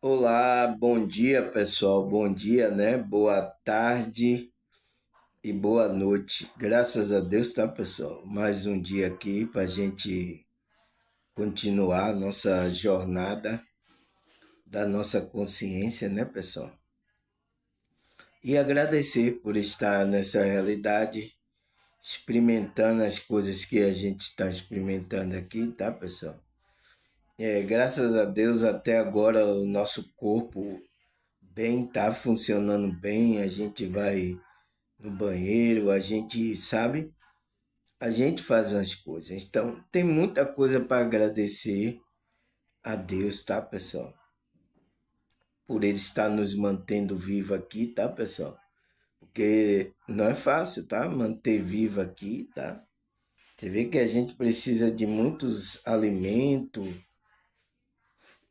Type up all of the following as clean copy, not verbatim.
Olá, bom dia pessoal, bom dia, né? Boa tarde e boa noite. Graças a Deus, tá pessoal? Mais um dia aqui para a gente continuar a nossa jornada da nossa consciência, né pessoal? E agradecer por estar nessa realidade, experimentando as coisas que a gente está experimentando aqui, tá pessoal? Graças a Deus até agora o nosso corpo bem, tá funcionando bem, a gente vai no banheiro, a gente sabe, a gente faz umas coisas. Então, tem muita coisa para agradecer a Deus, tá, pessoal? Por ele estar nos mantendo vivo aqui, tá, pessoal? Porque não é fácil, tá? Manter vivo aqui, tá? Você vê que a gente precisa de muitos alimentos,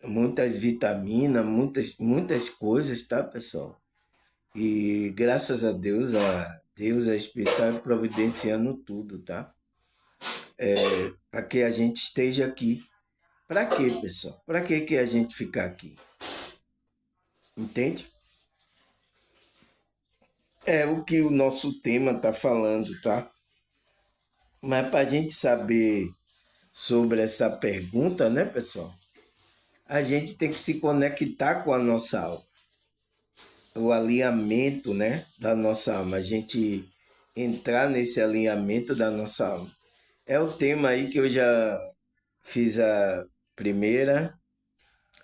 muitas vitaminas, muitas coisas, tá, pessoal? E graças a Deus, a Espírito providenciando tudo, tá? Para que a gente esteja aqui. Para quê, pessoal? Para que a gente ficar aqui? Entende? É o que o nosso tema está falando, tá? Mas para a gente saber sobre essa pergunta, né, pessoal? A gente tem que se conectar com a nossa alma. O alinhamento, né, da nossa alma. A gente entrar nesse alinhamento da nossa alma. É o tema aí que eu já fiz a primeira,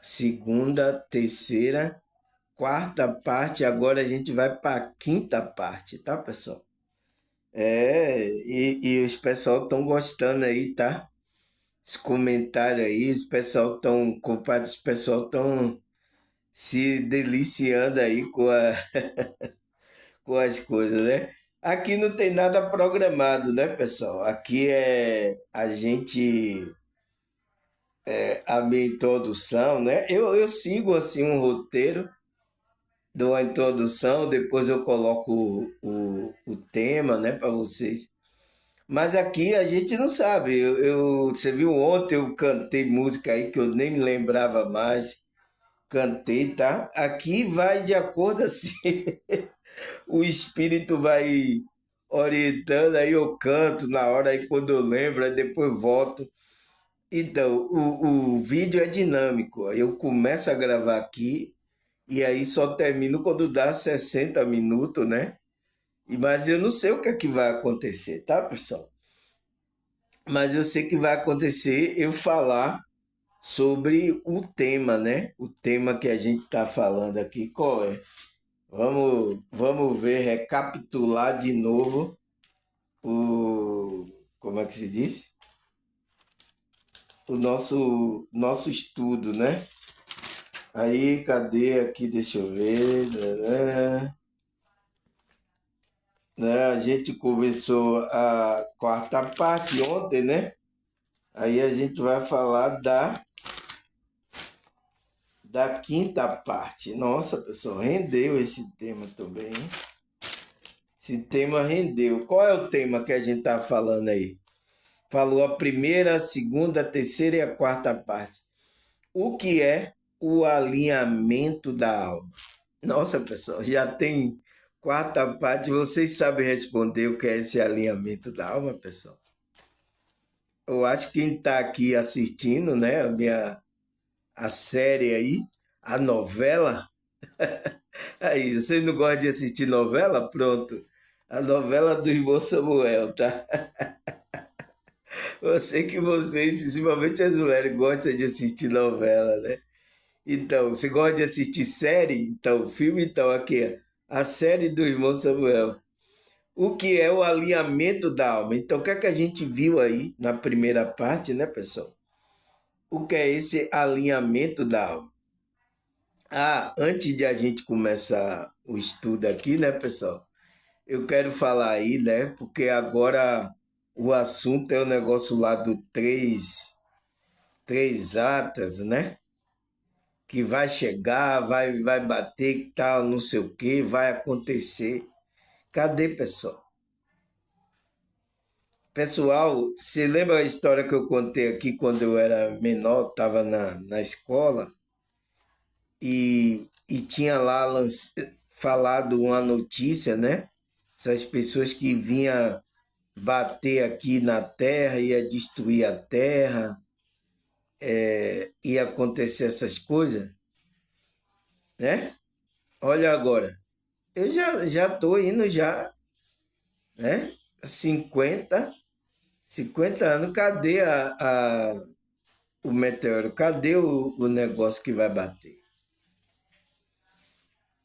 segunda, terceira, quarta parte, agora a gente vai para a quinta parte, tá, pessoal? E os pessoal estão gostando aí, tá? Os comentários aí, os pessoal estão, compadre, os pessoal estão se deliciando aí com as coisas, né? Aqui não tem nada programado, né, pessoal? Aqui é a gente, a minha introdução, né? Eu sigo assim um roteiro, dou a introdução, depois eu coloco o tema, né, para vocês. Mas aqui a gente não sabe. Você viu ontem eu cantei música aí que eu nem me lembrava mais. Cantei, tá? Aqui vai de acordo assim. O espírito vai orientando, aí eu canto na hora, aí quando eu lembro, aí depois volto. Então, o vídeo é dinâmico. Aí eu começo a gravar aqui e aí só termino quando dá 60 minutos, né? Mas eu não sei o que é que vai acontecer, tá, pessoal? Mas eu sei que vai acontecer eu falar sobre o tema, né? O tema que a gente está falando aqui, qual é? Vamos ver, recapitular de novo como é que se diz? O nosso estudo, né? Aí, cadê aqui? Deixa eu ver. A gente começou a quarta parte ontem, né? Aí a gente vai falar da quinta parte. Nossa, pessoal, rendeu esse tema também, hein? Esse tema rendeu. Qual é o tema que a gente tá falando aí? Falou a primeira, a segunda, a terceira e a quarta parte. O que é o alinhamento da alma? Nossa, pessoal, já tem quarta parte. Vocês sabem responder o que é esse alinhamento da alma, pessoal? Eu acho que quem está aqui assistindo, né, a série aí, a novela. Aí, vocês não gostam de assistir novela? Pronto. A novela do irmão Samuel, tá? Eu sei que vocês, principalmente as mulheres, gostam de assistir novela, né? Então, você gosta de assistir série? Então, filme, então, aqui, a série do irmão Samuel. O que é o alinhamento da alma? Então, o que é que a gente viu aí na primeira parte, né, pessoal? O que é esse alinhamento da alma? Ah, antes de a gente começar o estudo aqui, né, pessoal? Eu quero falar aí, né? Porque agora o assunto é o negócio lá do três atas, né? Que vai chegar, vai bater, tal, não sei o que, vai acontecer. Cadê, pessoal? Pessoal, você lembra a história que eu contei aqui quando eu era menor, estava na escola? e tinha lá falado uma notícia, né? Essas pessoas que vinham bater aqui na terra, ia destruir a terra, ia acontecer essas coisas, né? Olha agora, eu já tô indo já, né? 50 anos, cadê o meteoro? Cadê o negócio que vai bater?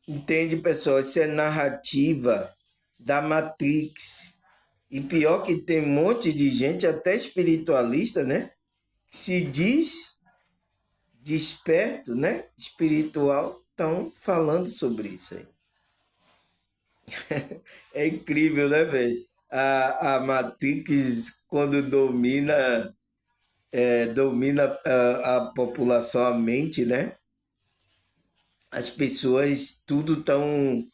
Entende, pessoal? Isso é narrativa da Matrix. E pior que tem um monte de gente, até espiritualista, né? Que se diz desperto, né? Espiritual, estão falando sobre isso aí. É incrível, né, velho? A Matrix, quando domina a população, a mente, né? As pessoas tudo tão,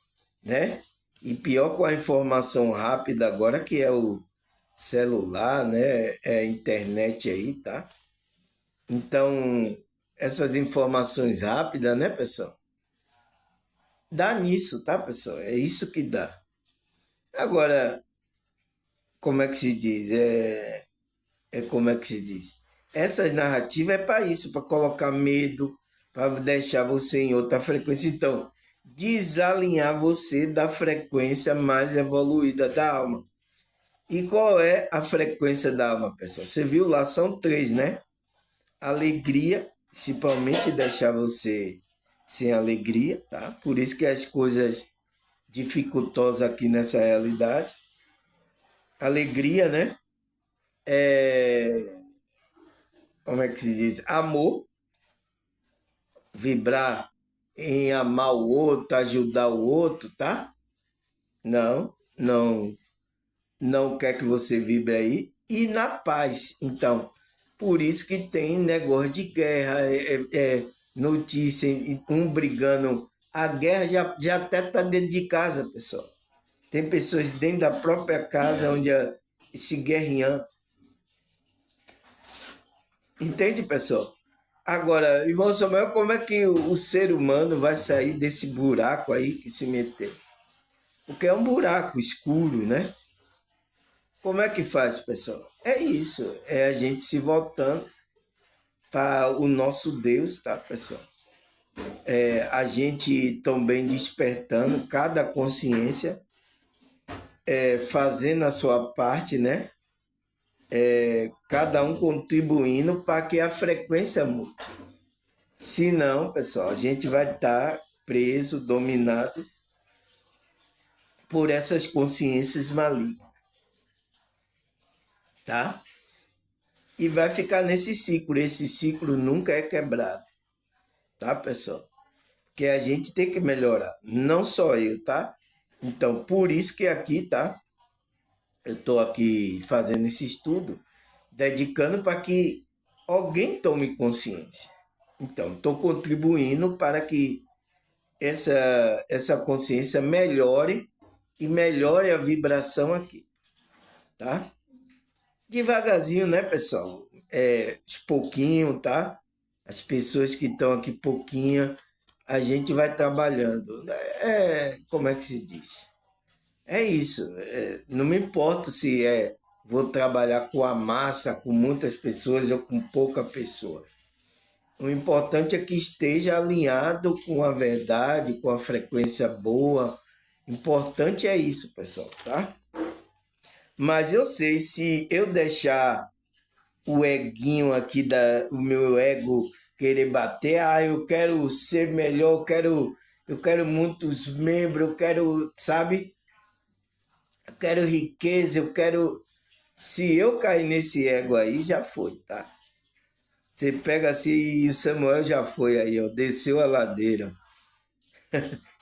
né? E pior com a informação rápida agora, que é o celular, né? É a internet aí, tá? Então, essas informações rápidas, né, pessoal? Dá nisso, tá, pessoal? É isso que dá. Agora, como é que se diz? Como é que se diz? Essa narrativa é para isso, para colocar medo, para deixar você em outra frequência. Então, desalinhar você da frequência mais evoluída da alma. E qual é a frequência da alma, pessoal? Você viu lá, são três, né? Alegria, principalmente deixar você sem alegria, tá? Por isso que as coisas dificultosas aqui nessa realidade. Alegria, né? Como é que se diz? Amor, vibrar em amar o outro, ajudar o outro, tá? Não, não, não quer que você vibre aí. E na paz, então, por isso que tem negócio de guerra, notícia, um brigando. A guerra já até está dentro de casa, pessoal. Tem pessoas dentro da própria casa onde se guerreando. Entende, pessoal? Agora, irmão Samuel, como é que o ser humano vai sair desse buraco aí que se meteu? Porque é um buraco escuro, né? Como é que faz, pessoal? É isso, é a gente se voltando para o nosso Deus, tá, pessoal? A gente também despertando cada consciência, fazendo a sua parte, né? Cada um contribuindo para que a frequência mude. Se não, pessoal, a gente vai estar preso, dominado por essas consciências malignas, tá? E vai ficar nesse ciclo. Esse ciclo nunca é quebrado, tá, pessoal? Porque a gente tem que melhorar, não só eu, tá? Então, por isso que aqui, tá? Eu estou aqui fazendo esse estudo, dedicando para que alguém tome consciência. Então, estou contribuindo para que essa consciência melhore e melhore a vibração aqui, tá? Devagarzinho, né, pessoal? Pouquinho, tá? As pessoas que estão aqui pouquinho, a gente vai trabalhando. Como é que se diz? É isso. Não me importo se vou trabalhar com a massa, com muitas pessoas ou com pouca pessoa. O importante é que esteja alinhado com a verdade, com a frequência boa. Importante é isso, pessoal, tá? Mas eu sei, se eu deixar o eguinho aqui, o meu ego querer bater, eu quero ser melhor, eu quero muitos membros, eu quero, sabe? Eu quero riqueza, eu quero. Se eu cair nesse ego aí, já foi, tá? Você pega assim e o Samuel já foi aí, ó, desceu a ladeira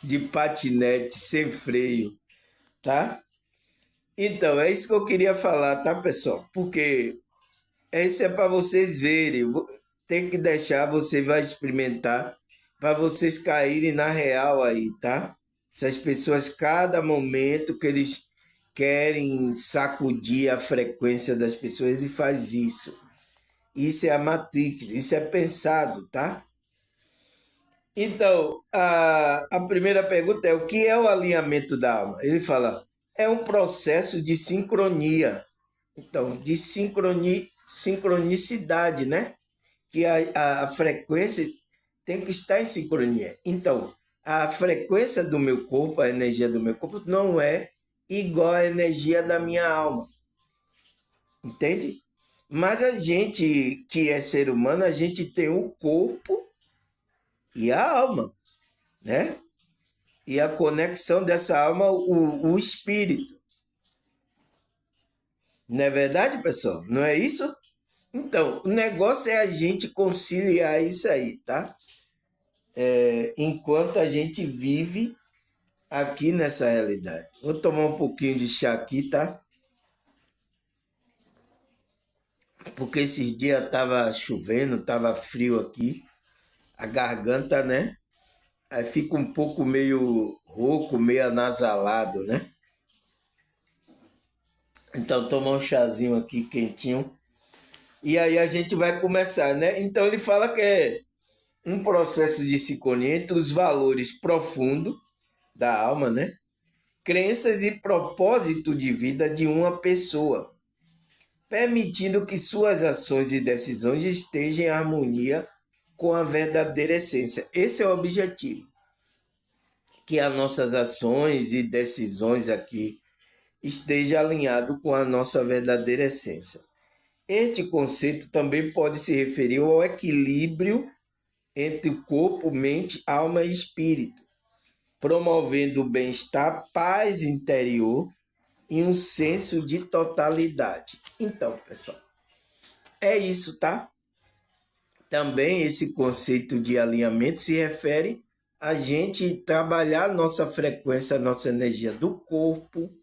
de patinete, sem freio, tá? Então, é isso que eu queria falar, tá, pessoal? Porque isso é para vocês verem. Tem que deixar, você vai experimentar para vocês caírem na real aí, tá? Essas pessoas, cada momento que eles querem sacudir a frequência das pessoas, ele faz isso. Isso é a Matrix, isso é pensado, tá? Então, a primeira pergunta é: o que é o alinhamento da alma? Ele fala: é um processo de sincronia. Então, de sincronicidade, né? Que a frequência tem que estar em sincronia. Então, a frequência do meu corpo, a energia do meu corpo, não é igual à energia da minha alma, entende? Mas a gente que é ser humano, a gente tem o corpo e a alma, né? E a conexão dessa alma, o espírito. Não é verdade, pessoal? Não é isso? Então, o negócio é a gente conciliar isso aí, tá? Enquanto a gente vive aqui nessa realidade. Vou tomar um pouquinho de chá aqui, tá? Porque esses dias tava chovendo, tava frio aqui, a garganta, né? Aí fica um pouco meio rouco, meio anasalado, né? Então tomar um chazinho aqui quentinho. E aí a gente vai começar, né? Então ele fala que é um processo de sincronia entre os valores profundos da alma, né? Crenças e propósito de vida de uma pessoa, permitindo que suas ações e decisões estejam em harmonia com a verdadeira essência. Esse é o objetivo, que as nossas ações e decisões aqui estejam alinhado com a nossa verdadeira essência. Este conceito também pode se referir ao equilíbrio entre o corpo, mente, alma e espírito, promovendo o bem-estar, paz interior e um senso de totalidade. Então, pessoal, é isso, tá? Também esse conceito de alinhamento se refere a gente trabalhar nossa frequência, nossa energia do corpo,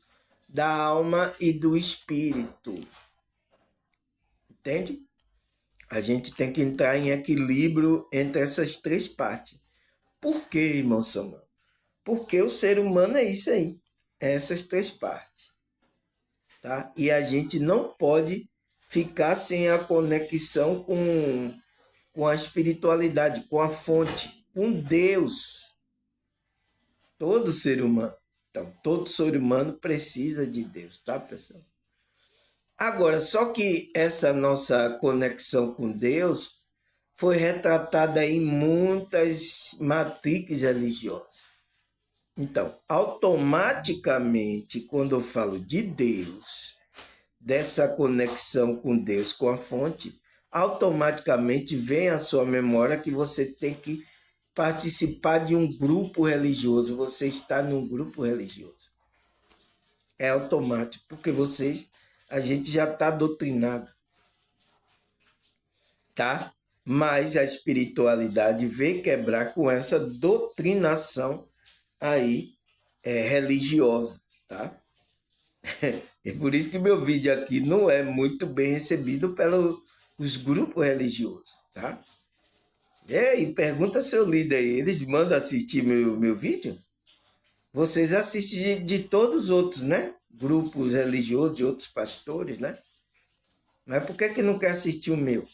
da alma e do espírito. Entende? A gente tem que entrar em equilíbrio entre essas três partes. Por quê, irmão Samuel? Porque o ser humano é isso aí, é essas três partes, tá? E a gente não pode ficar sem a conexão com a espiritualidade, com a fonte, com Deus. Todo ser humano. Então, todo ser humano precisa de Deus, tá, pessoal? Agora, só que essa nossa conexão com Deus foi retratada em muitas matrizes religiosas. Então, automaticamente, quando eu falo de Deus, dessa conexão com Deus, com a fonte, automaticamente vem à sua memória que você tem que participar de um grupo religioso, você está num grupo religioso. É automático, porque a gente já está doutrinado, tá? Mas a espiritualidade veio quebrar com essa doutrinação aí religiosa, tá? É por isso que meu vídeo aqui não é muito bem recebido pelos grupos religiosos, tá? E pergunta seu líder aí, eles mandam assistir meu vídeo? Vocês assistem de todos os outros, né? Grupos religiosos, de outros pastores, né? Mas por que não quer assistir o meu?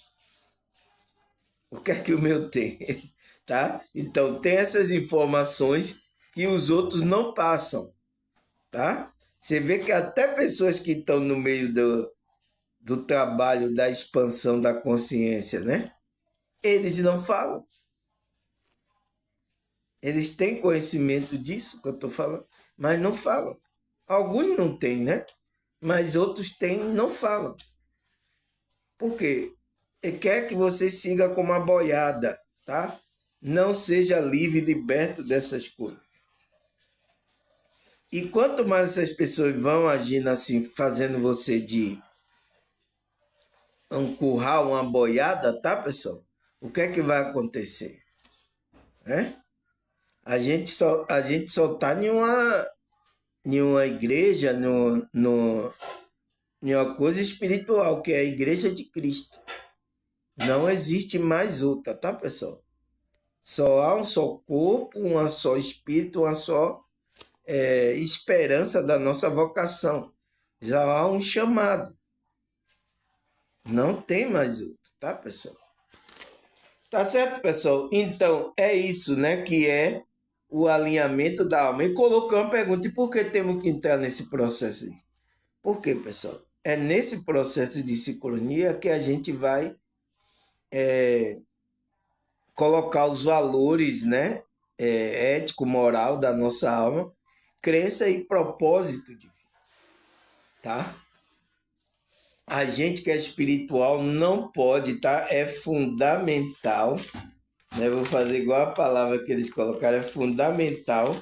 O que é que o meu tem? Tá? Então, tem essas informações que os outros não passam, tá? Você vê que até pessoas que estão no meio do trabalho da expansão da consciência, né? Eles não falam. Eles têm conhecimento disso que eu estou falando, mas não falam. Alguns não têm, né? Mas outros têm e não falam. Por quê? Ele quer que você siga como uma boiada, tá? Não seja livre e liberto dessas coisas. E quanto mais essas pessoas vão agindo assim, fazendo você de um curral, uma boiada, tá, pessoal? O que é que vai acontecer? É? A gente só tá em uma igreja, em uma coisa espiritual, que é a igreja de Cristo. Não existe mais outra, tá, pessoal? Só há um só corpo, uma só espírito, uma só esperança da nossa vocação. Já há um chamado. Não tem mais outro, tá, pessoal? Tá certo, pessoal? Então, é isso, né? Que é o alinhamento da alma. E colocou uma pergunta: e por que temos que entrar nesse processo aí? Por quê, pessoal? É nesse processo de sincronia que a gente vai colocar os valores, né? Ético, moral da nossa alma, crença e propósito de vida, tá? A gente que é espiritual não pode, tá? É fundamental, né? Vou fazer igual a palavra que eles colocaram, é fundamental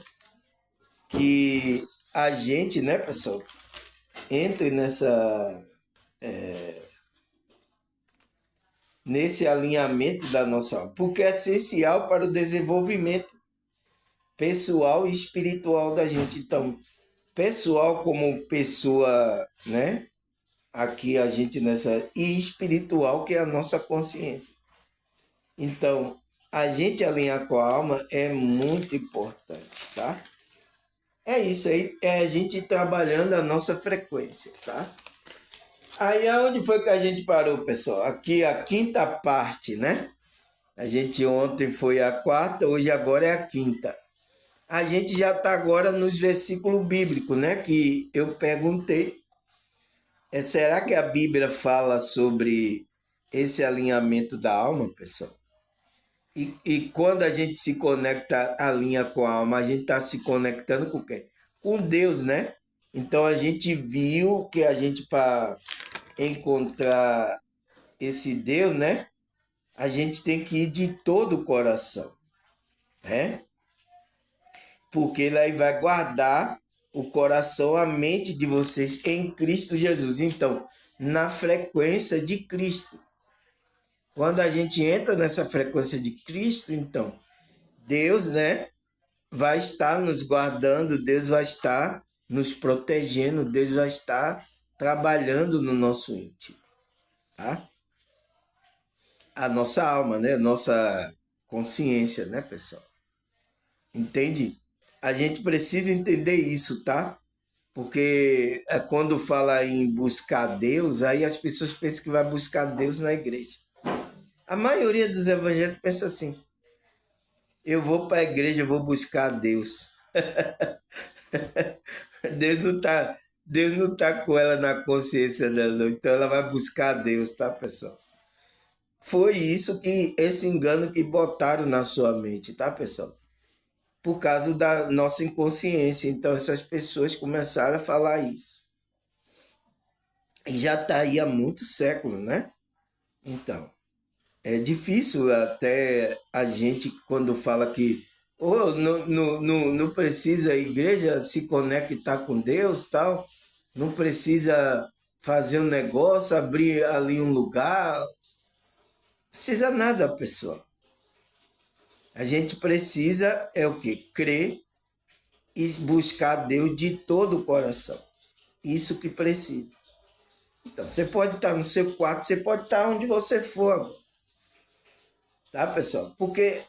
que a gente, né, pessoal, entre nesse alinhamento da nossa alma, porque é essencial para o desenvolvimento pessoal e espiritual da gente. Então, pessoal como pessoa, né? Aqui a gente nessa e espiritual que é a nossa consciência. Então, a gente alinhar com a alma é muito importante, tá? É isso aí, é a gente trabalhando a nossa frequência, tá? Aí aonde foi que a gente parou, pessoal? Aqui a quinta parte, né? A gente ontem foi a quarta, hoje agora é a quinta. A gente já está agora nos versículos bíblicos, né? Que eu perguntei, será que a Bíblia fala sobre esse alinhamento da alma, pessoal? E quando a gente se conecta, alinha com a alma, a gente está se conectando com quem? Com Deus, né? Então a gente viu que a gente, para encontrar esse Deus, né? A gente tem que ir de todo o coração, né? Porque ele aí vai guardar o coração, a mente de vocês em Cristo Jesus. Então, na frequência de Cristo. Quando a gente entra nessa frequência de Cristo, então, Deus, né, vai estar nos guardando, Deus vai estar nos protegendo, Deus vai estar trabalhando no nosso íntimo, tá? A nossa alma, né, nossa consciência, né, pessoal? Entende? A gente precisa entender isso, tá? Porque quando fala em buscar Deus, aí as pessoas pensam que vai buscar Deus na igreja. A maioria dos evangélicos pensa assim: eu vou para a igreja, eu vou buscar Deus. Deus não tá com ela na consciência dela, não. Então ela vai buscar Deus, tá, pessoal? Foi isso que esse engano que botaram na sua mente, tá, pessoal? Por causa da nossa inconsciência. Então essas pessoas começaram a falar isso. E já está aí há muitos séculos, né? Então, é difícil até a gente, quando fala que não precisa a igreja se conectar com Deus, tal, não precisa fazer um negócio, abrir ali um lugar, precisa nada, pessoal. A gente precisa é o que? Crer e buscar Deus de todo o coração. Isso que precisa. Então, você pode estar no seu quarto, você pode estar onde você for. Tá, pessoal? Porque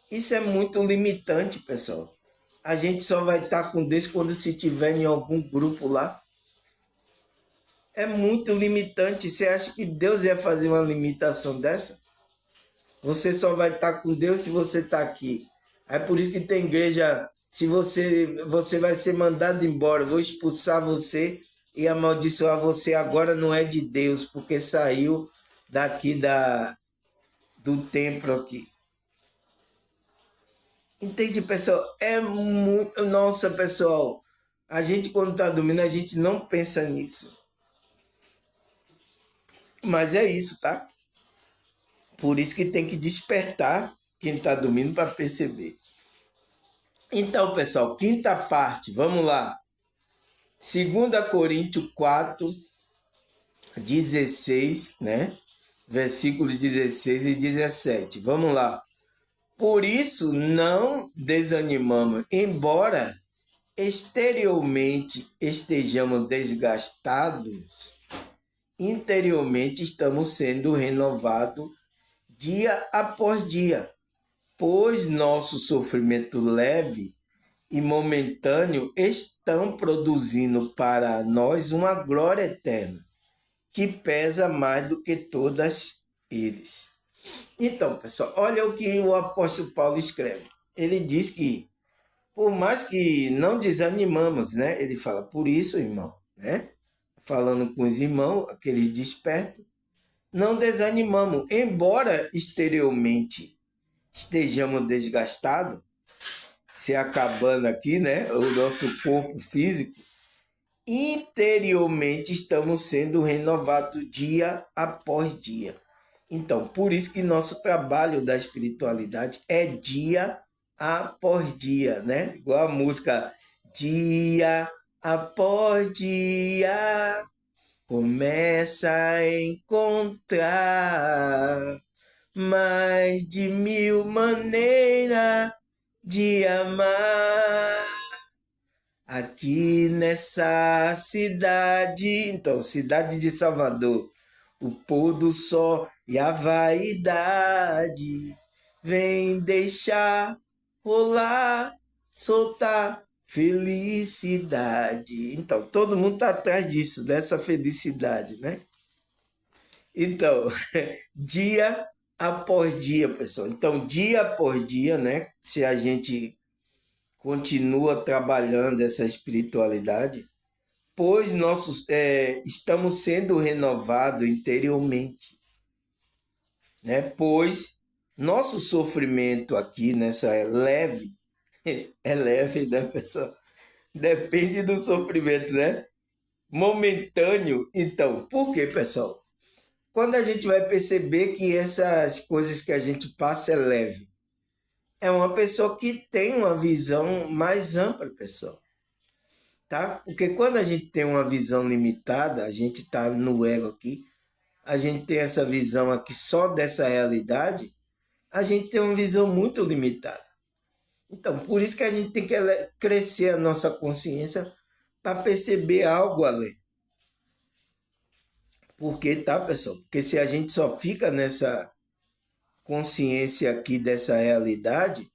isso é muito limitante, pessoal. A gente só vai estar com Deus quando se tiver em algum grupo lá. É muito limitante. Você acha que Deus ia fazer uma limitação dessa? Você só vai estar com Deus se você está aqui. É por isso que tem igreja. Se você vai ser mandado embora, vou expulsar você e amaldiçoar você agora não é de Deus, porque saiu daqui do templo aqui. Entende, pessoal? É muito. Nossa, pessoal, a gente quando está dormindo, a gente não pensa nisso. Mas é isso, tá? Por isso que tem que despertar quem está dormindo para perceber. Então, pessoal, quinta parte, vamos lá. 2 Coríntios 4, 16, né? Versículos 16 e 17. Vamos lá. Por isso não desanimamos, embora exteriormente estejamos desgastados, interiormente estamos sendo renovados dia após dia, pois nosso sofrimento leve e momentâneo estão produzindo para nós uma glória eterna, que pesa mais do que todas eles. Então, pessoal, olha o que o apóstolo Paulo escreve. Ele diz que, por mais que não desanimamos, né? Ele fala, por isso, irmão, né? Falando com os irmãos, aqueles despertos, não desanimamos, embora exteriormente estejamos desgastados, se acabando aqui, né? O nosso corpo físico, interiormente estamos sendo renovados dia após dia. Então, por isso que nosso trabalho da espiritualidade é dia após dia, né? Igual a música dia após dia, começa a encontrar mais de mil maneiras de amar. Aqui nessa cidade, então, cidade de Salvador, o pôr do sol e a vaidade vem deixar rolar, soltar felicidade. Então, todo mundo está atrás disso, dessa felicidade, né? Então, dia após dia, pessoal. Então, dia após dia, né? Se a gente continua trabalhando essa espiritualidade, pois estamos sendo renovados interiormente, né? Pois nosso sofrimento aqui nessa é leve, é leve, né, pessoal? Depende do sofrimento, né? Momentâneo. Então, por quê, pessoal? Quando a gente vai perceber que essas coisas que a gente passa é leve, é uma pessoa que tem uma visão mais ampla, pessoal, tá? Porque quando a gente tem uma visão limitada, a gente está no ego aqui, a gente tem essa visão aqui só dessa realidade, a gente tem uma visão muito limitada. Então, por isso que a gente tem que crescer a nossa consciência para perceber algo além. Por que, tá, pessoal? Porque se a gente só fica nessa consciência aqui dessa realidade,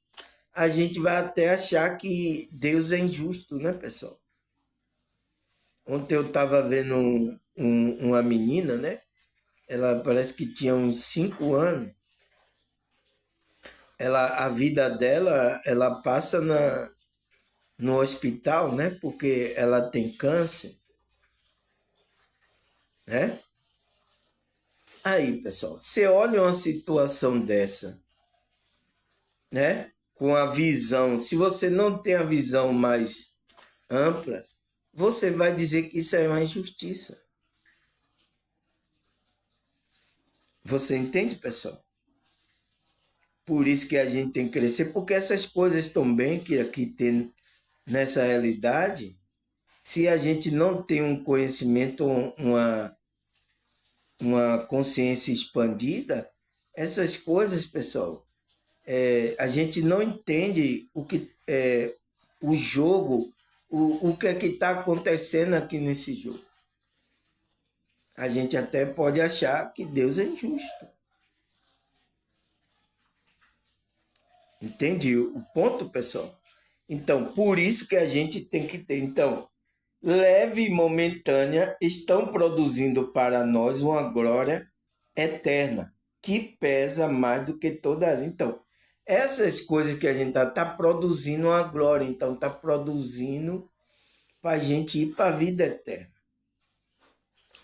a gente vai até achar que Deus é injusto, né, pessoal? Ontem eu estava vendo uma menina, né? Ela parece que tinha uns 5 anos. A vida dela, ela passa no hospital, né? Porque ela tem câncer, né? Aí, pessoal, você olha uma situação dessa, né? Com a visão, se você não tem a visão mais ampla, você vai dizer que isso é uma injustiça. Você entende, pessoal? Por isso que a gente tem que crescer, porque essas coisas também que aqui tem nessa realidade, se a gente não tem um conhecimento, uma consciência expandida, essas coisas, pessoal, a gente não entende o jogo, o que é que está acontecendo aqui nesse jogo. A gente até pode achar que Deus é injusto. Entende o ponto, pessoal? Então, por isso que a gente tem que ter. Então, leve e momentânea estão produzindo para nós uma glória eterna, que pesa mais do que toda. Então, essas coisas que a gente tá produzindo uma glória, então tá produzindo para a gente ir para a vida eterna.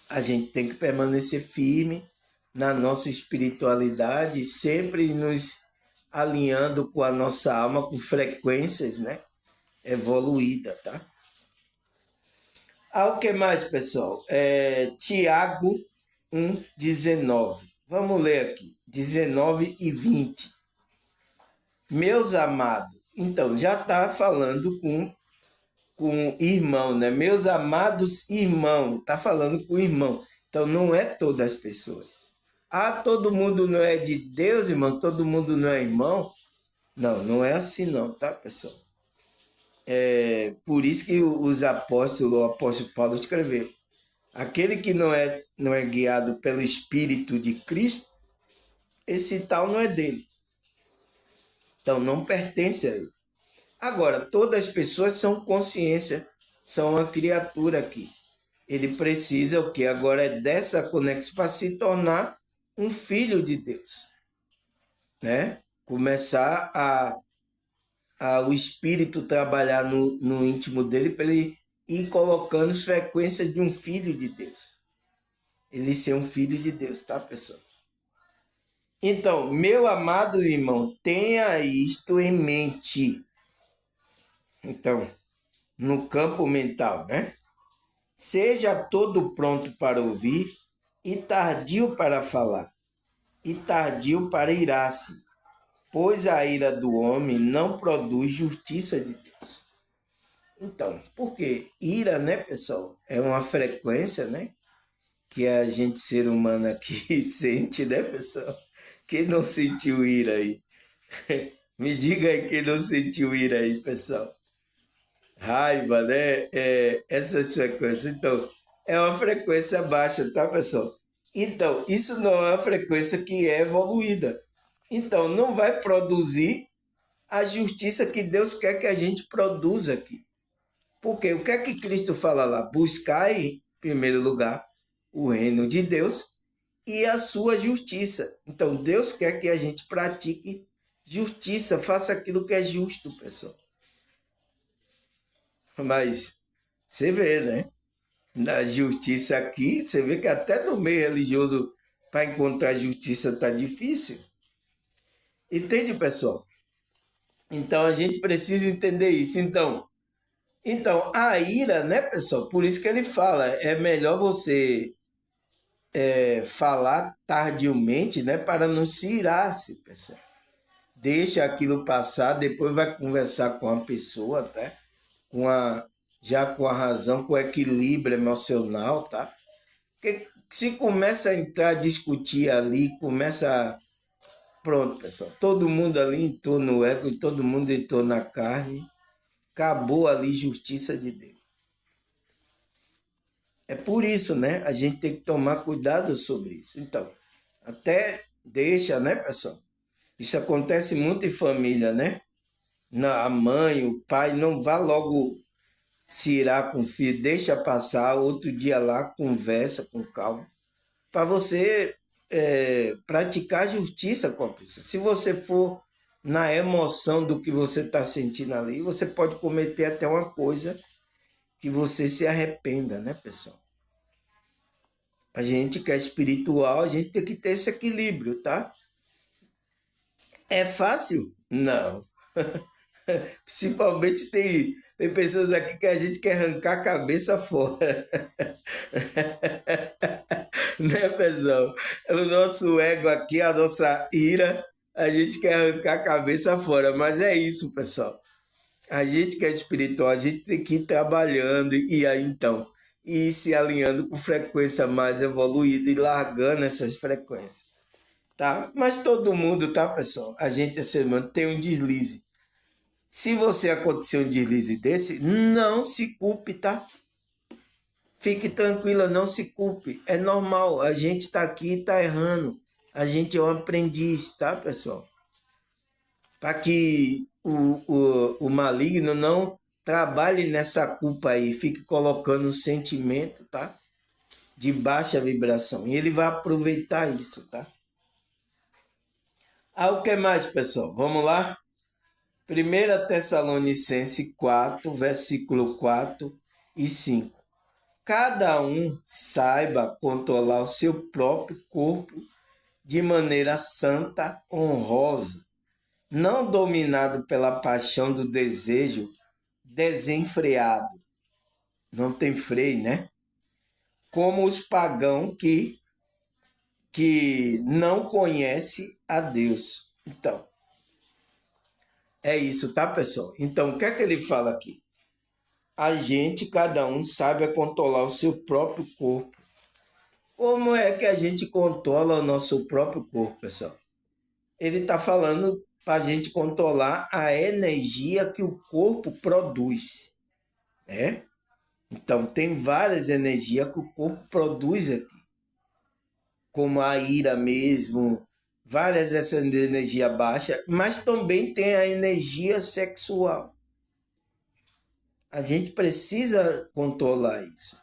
A gente tem que permanecer firme na nossa espiritualidade, sempre nos alinhando com a nossa alma, com frequências, né? Evoluída, tá? O que mais, pessoal? Tiago 1,19. Vamos ler aqui, 19 e 20. Meus amados, então já está falando com irmão, né? Meus amados irmãos, está falando com irmão. Então não é todas as pessoas. Todo mundo não é de Deus, irmão, todo mundo não é irmão. Não, não é assim não, tá, pessoal? Por isso que o apóstolo Paulo escreveu. Aquele que não é guiado pelo Espírito de Cristo, esse tal não é dele. Então não pertence a ele. Agora, todas as pessoas são consciência, são uma criatura aqui. Ele precisa o que? Agora é dessa conexão para se tornar um filho de Deus. né? Começar o espírito trabalhar no íntimo dele para ele ir colocando as frequências de um filho de Deus. Ele ser um filho de Deus, tá, pessoal? Então, meu amado irmão, tenha isto em mente. Então, no campo mental, né? Seja todo pronto para ouvir e tardio para falar, e tardio para irar-se, pois a ira do homem não produz justiça de Deus. Então, por quê? Ira, né, pessoal? É uma frequência, né? Que a gente, ser humano aqui, sente, né, pessoal? Quem não sentiu ira aí? Me diga aí quem não sentiu ira aí, pessoal. Raiva, né? Essas frequências. Então, é uma frequência baixa, tá, pessoal? Então, isso não é uma frequência que é evoluída. Então, não vai produzir a justiça que Deus quer que a gente produza aqui. Porque o que é que Cristo fala lá? Buscar em primeiro lugar o reino de Deus e a sua justiça. Então, Deus quer que a gente pratique justiça, faça aquilo que é justo, pessoal. Mas você vê, né? Na justiça aqui, você vê que até no meio religioso, para encontrar justiça está difícil. Entende, pessoal? Então a gente precisa entender isso. Então a ira, né, pessoal? Por isso que ele fala, é melhor você falar tardiamente, né, para não se irar-se, pessoal. Deixa aquilo passar, depois vai conversar com a pessoa, tá? Já com a razão, com o equilíbrio emocional, tá? Porque se começa a entrar a discutir ali, começa. Pronto, pessoal. Todo mundo ali entrou no ego e todo mundo entrou na carne. Acabou ali justiça de Deus. É por isso, né? A gente tem que tomar cuidado sobre isso. Então, até deixa, né, pessoal? Isso acontece muito em família, né? A mãe, o pai não vá logo se irar com o filho, deixa passar, outro dia lá, conversa com calma, para você praticar justiça com a pessoa. Se você for na emoção do que você está sentindo ali, você pode cometer até uma coisa que você se arrependa, né, pessoal? A gente que é espiritual, a gente tem que ter esse equilíbrio, tá? É fácil? Não. Principalmente tem pessoas aqui que a gente quer arrancar a cabeça fora. Né, pessoal? O nosso ego aqui, a nossa ira, a gente quer arrancar a cabeça fora. Mas é isso, pessoal. A gente que é espiritual, a gente tem que ir trabalhando e aí então, ir se alinhando com frequência mais evoluída e largando essas frequências, tá? Mas todo mundo, tá, pessoal? A gente, ser humano, tem um deslize. Se você acontecer um deslize desse, não se culpe, tá? Fique tranquila, não se culpe. É normal, a gente tá aqui e tá errando. A gente é um aprendiz, tá, pessoal? Para que o maligno não trabalhe nessa culpa aí, fique colocando um sentimento, tá? De baixa vibração. E ele vai aproveitar isso, tá? O que mais, pessoal? Vamos lá? 1 Tessalonicenses 4, versículo 4 e 5. Cada um saiba controlar o seu próprio corpo de maneira santa, honrosa, não dominado pela paixão do desejo desenfreado. Não tem freio, né? Como os pagãos que não conhecem a Deus. Então, é isso, tá, pessoal? Então, o que é que ele fala aqui? A gente, cada um, sabe controlar o seu próprio corpo. Como é que a gente controla o nosso próprio corpo, pessoal? Ele está falando para a gente controlar a energia que o corpo produz, né? Então, tem várias energias que o corpo produz aqui, como a ira mesmo, várias dessas energia baixa, mas também tem a energia sexual. A gente precisa controlar isso.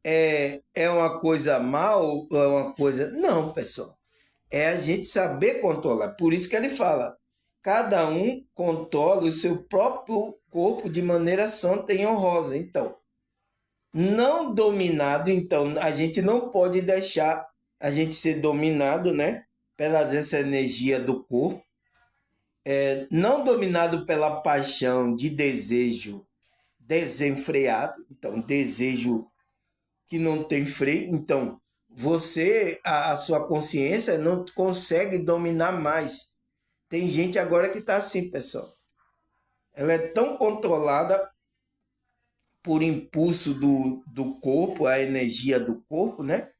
É uma coisa mal ou é uma coisa... Não, pessoal. é a gente saber controlar. Por isso que ele fala, cada um controla o seu próprio corpo de maneira santa e honrosa. Então, não dominado, então, a gente não pode deixar a gente ser dominado, né? Pela essa energia do corpo. Não dominado pela paixão de desejo desenfreado. Então, desejo que não tem freio. Então, você, a sua consciência não consegue dominar mais. Tem gente agora que está assim, pessoal. Ela é tão controlada por impulso do corpo, a energia do corpo, né?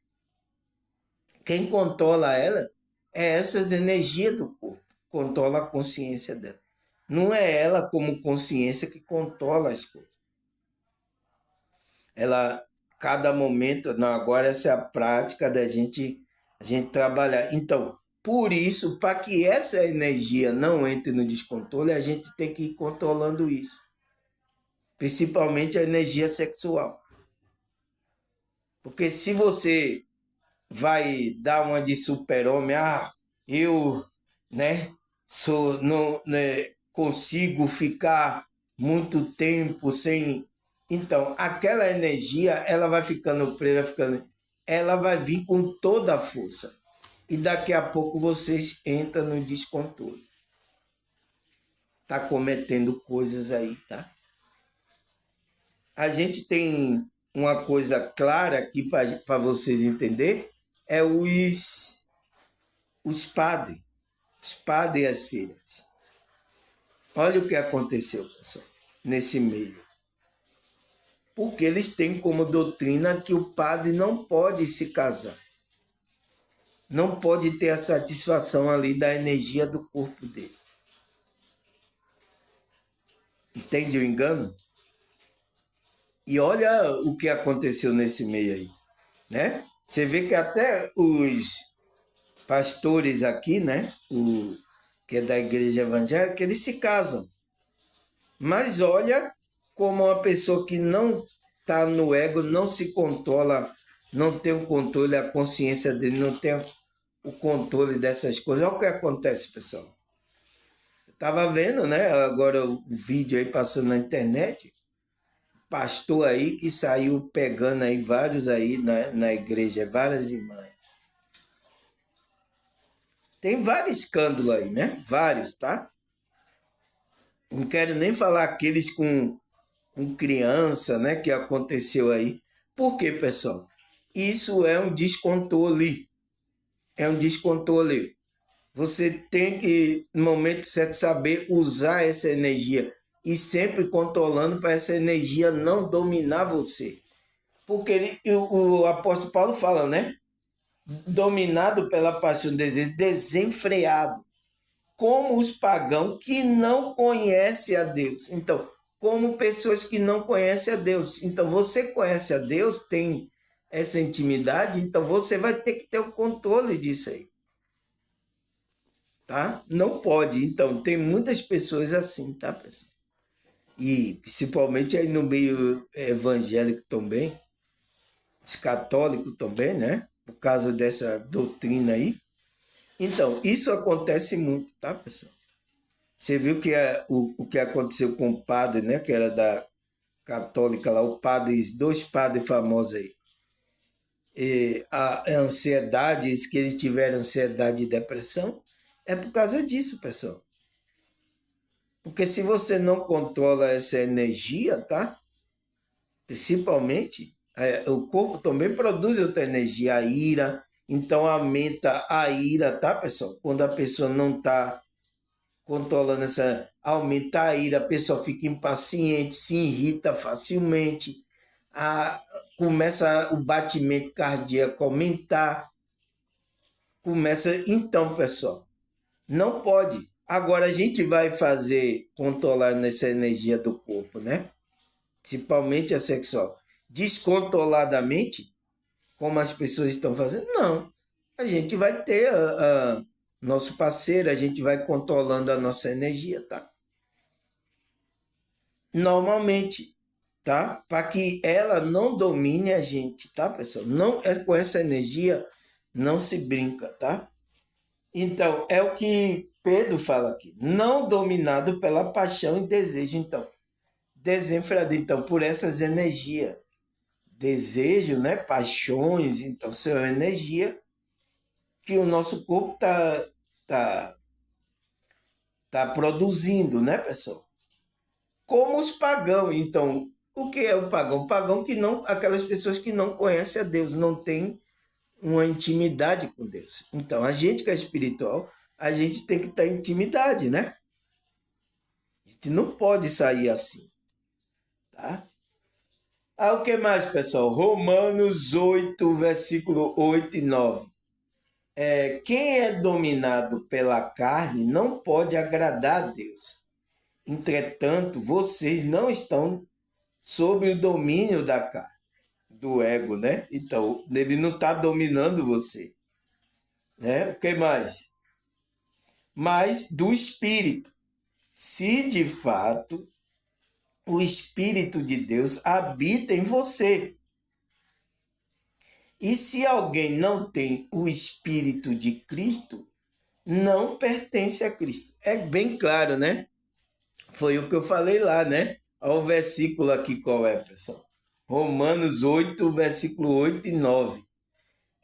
Quem controla ela é essas energias do corpo, controla a consciência dela. Não é ela como consciência que controla as coisas. Ela, cada momento, não, agora essa é a prática da a gente trabalhar. Então, por isso, para que essa energia não entre no descontrole, a gente tem que ir controlando isso. Principalmente a energia sexual. Porque se você vai dar uma de super-homem, eu, né, não, né, consigo ficar muito tempo sem. Então, aquela energia, ela vai ficando presa, ela vai vir com toda a força. E daqui a pouco vocês entram no descontrole. Tá cometendo coisas aí, tá? A gente tem uma coisa clara aqui para vocês entenderem, é os padres e as filhas. Olha o que aconteceu, pessoal, nesse meio. Porque eles têm como doutrina que o padre não pode se casar. Não pode ter a satisfação ali da energia do corpo dele. Entende o engano? E olha o que aconteceu nesse meio aí, né? Você vê que até os pastores aqui, né? Que é da igreja evangélica, eles se casam. Mas olha como uma pessoa que não está no ego, não se controla, não tem o controle, a consciência dele não tem o controle dessas coisas. Olha o que acontece, pessoal. Eu estava vendo, né? Agora o vídeo aí passando na internet. Pastor aí que saiu pegando aí vários aí na igreja, várias irmãs. Tem vários escândalos aí, né? Vários, tá? Não quero nem falar aqueles com criança, né? Que aconteceu aí. Por quê, pessoal? Isso é um descontrole. É um descontrole. Você tem que, no momento certo, saber usar essa energia e sempre controlando para essa energia não dominar você. Porque o apóstolo Paulo fala, né? Dominado pela paixão do desejo, desenfreado, como os pagãos que não conhecem a Deus. Então, como pessoas que não conhecem a Deus. Então, você conhece a Deus, tem essa intimidade, então você vai ter que ter o controle disso aí. Tá? Não pode. Então, tem muitas pessoas assim, tá, pessoal? E principalmente aí no meio evangélico também, os católicos também, né? Por causa dessa doutrina aí. Então, isso acontece muito, tá, pessoal? Você viu que o que aconteceu com o padre, né? Que era da católica lá, dois padres famosos aí. A ansiedade, isso que eles tiveram ansiedade e depressão, é por causa disso, pessoal. Porque se você não controla essa energia, tá? Principalmente, o corpo também produz outra energia, a ira. Então aumenta a ira, tá, pessoal? Quando a pessoa não está controlando essa, aumenta a ira, a pessoa fica impaciente, se irrita facilmente, começa o batimento cardíaco a aumentar. Então, pessoal, não pode. Agora a gente vai fazer controlar nessa energia do corpo, né? Principalmente a sexual. Descontroladamente, como as pessoas estão fazendo? Não. A gente vai ter nosso parceiro, a gente vai controlando a nossa energia, tá? Normalmente, tá? Para que ela não domine a gente, tá, pessoal? Não, com essa energia não se brinca, tá? Então, é o que Pedro fala aqui. Não dominado pela paixão e desejo, então. Desenfreado, então, por essas energias. Desejo, né? Paixões, então, são energia que o nosso corpo tá, tá produzindo, né, pessoal? Como os pagãos, então. O que é o pagão? O pagão que não, aquelas pessoas que não conhecem a Deus, não têm uma intimidade com Deus. Então, a gente que é espiritual, a gente tem que ter intimidade, né? A gente não pode sair assim, tá? Ah, o que mais, pessoal? Romanos 8, versículo 8 e 9. Quem é dominado pela carne não pode agradar a Deus. Entretanto, vocês não estão sob o domínio da carne, do ego, né? Então, ele não está dominando você, né? O que mais? Mas do Espírito. Se de fato o Espírito de Deus habita em você. E se alguém não tem o Espírito de Cristo, não pertence a Cristo. É bem claro, né? Foi o que eu falei lá, né? Olha o versículo aqui qual é, pessoal. Romanos 8, versículo 8 e 9.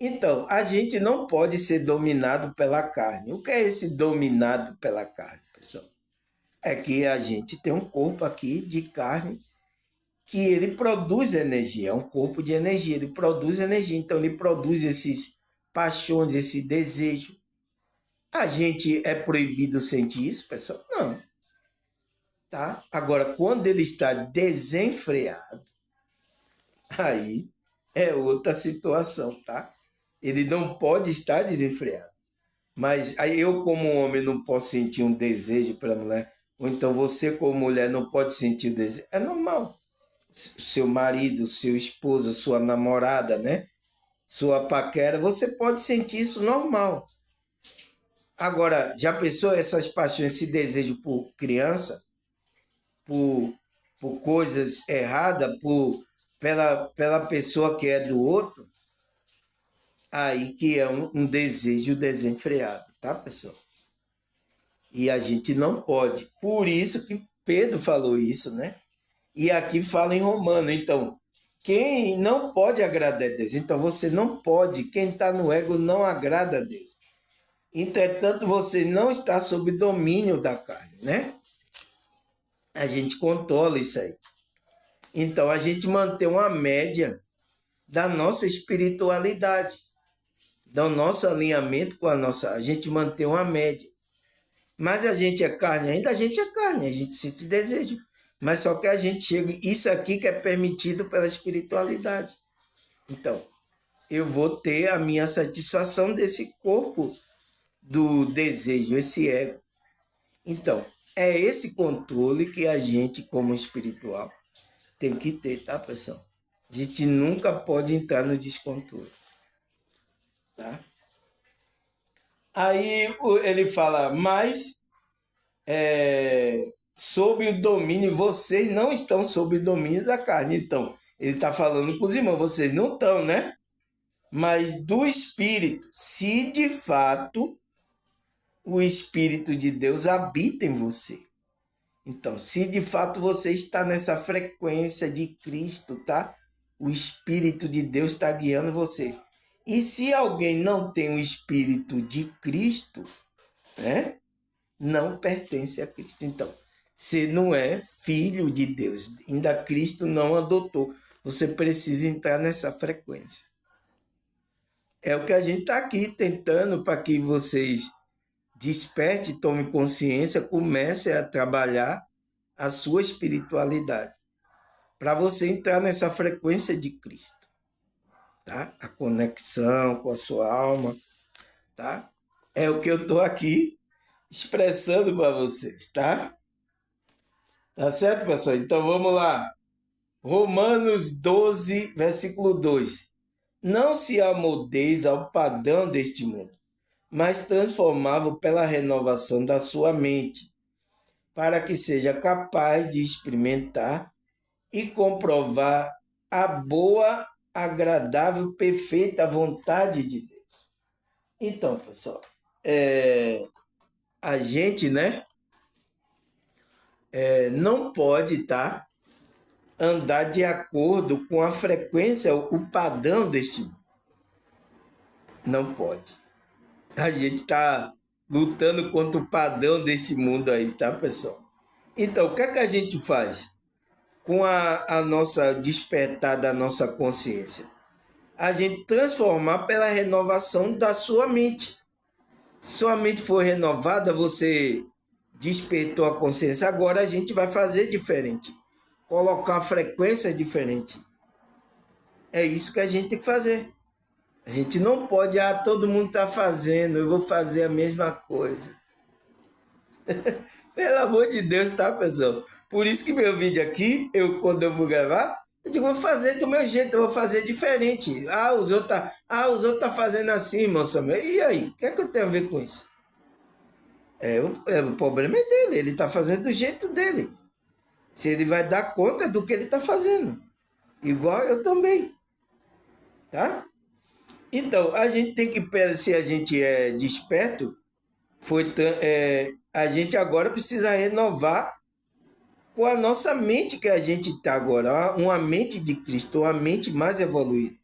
Então, a gente não pode ser dominado pela carne. O que é esse dominado pela carne, pessoal? É que a gente tem um corpo aqui de carne que ele produz energia, é um corpo de energia, ele produz energia, então ele produz esses paixões, esse desejo. A gente é proibido sentir isso, pessoal? Não, tá? Agora, quando ele está desenfreado, aí é outra situação, tá? Ele não pode estar desenfreado. Mas aí eu, como homem, não posso sentir um desejo pela mulher, ou então você, como mulher, não pode sentir o desejo. É normal. Seu marido, seu esposo, sua namorada, né? Sua paquera, você pode sentir isso normal. Agora, já pensou essas paixões, esse desejo por criança, por, por coisas erradas, pela pessoa que é do outro? Aí que é um desejo desenfreado, tá, pessoal? E a gente não pode. Por isso que Pedro falou isso, né? E aqui fala em Romano. Então, quem não pode agradar a Deus? Então, você não pode. Quem está no ego não agrada a Deus. Entretanto, você não está sob domínio da carne, né? A gente controla isso aí. Então, a gente mantém uma média da nossa espiritualidade, do nosso alinhamento com a nossa. A gente mantém uma média. Mas a gente é carne, ainda a gente é carne, a gente sente desejo. Mas só que a gente chega, isso aqui que é permitido pela espiritualidade. Então, eu vou ter a minha satisfação desse corpo do desejo, esse ego. Então, é esse controle que a gente, como espiritual, tem que ter, tá, pessoal? A gente nunca pode entrar no descontrole, tá? Aí ele fala, mas sob o domínio, vocês não estão sob o domínio da carne. Então, ele está falando com os irmãos, vocês não estão, né? Mas do Espírito, se de fato o Espírito de Deus habita em você. Então, se de fato você está nessa frequência de Cristo, tá? O Espírito de Deus está guiando você. E se alguém não tem o Espírito de Cristo, né? Não pertence a Cristo. Então, você não é filho de Deus. Ainda Cristo não adotou. Você precisa entrar nessa frequência. É o que a gente está aqui tentando para que vocês desperte, tome consciência, comece a trabalhar a sua espiritualidade. Para você entrar nessa frequência de Cristo. Tá? A conexão com a sua alma. Tá? É o que eu estou aqui expressando para vocês, tá? Tá certo, pessoal? Então vamos lá. Romanos 12, versículo 2. Não se amoldeis ao padrão deste mundo, mas transformável pela renovação da sua mente, para que seja capaz de experimentar e comprovar a boa, agradável, perfeita vontade de Deus. Então, pessoal, a gente, né, não pode, tá, andar de acordo com a frequência, o padrão deste mundo. Não pode. A gente está lutando contra o padrão deste mundo aí, tá, pessoal? Então, o que é que a gente faz com a nossa despertar da nossa consciência? A gente transformar pela renovação da sua mente. Se sua mente for renovada, você despertou a consciência. Agora a gente vai fazer diferente. Colocar frequência diferente. É isso que a gente tem que fazer. A gente não pode, todo mundo está fazendo, eu vou fazer a mesma coisa. Pelo amor de Deus, tá, pessoal? Por isso que meu vídeo aqui, quando eu vou gravar, eu digo, vou fazer do meu jeito, eu vou fazer diferente. Os outros tá fazendo assim, moça. E aí? O que é que eu tenho a ver com isso? O problema é dele, ele tá fazendo do jeito dele. Se ele vai dar conta do que ele tá fazendo. Igual eu também, tá? Então, a gente tem que, se a gente é desperto, a gente agora precisa renovar com a nossa mente que a gente está agora, uma mente de Cristo, uma mente mais evoluída,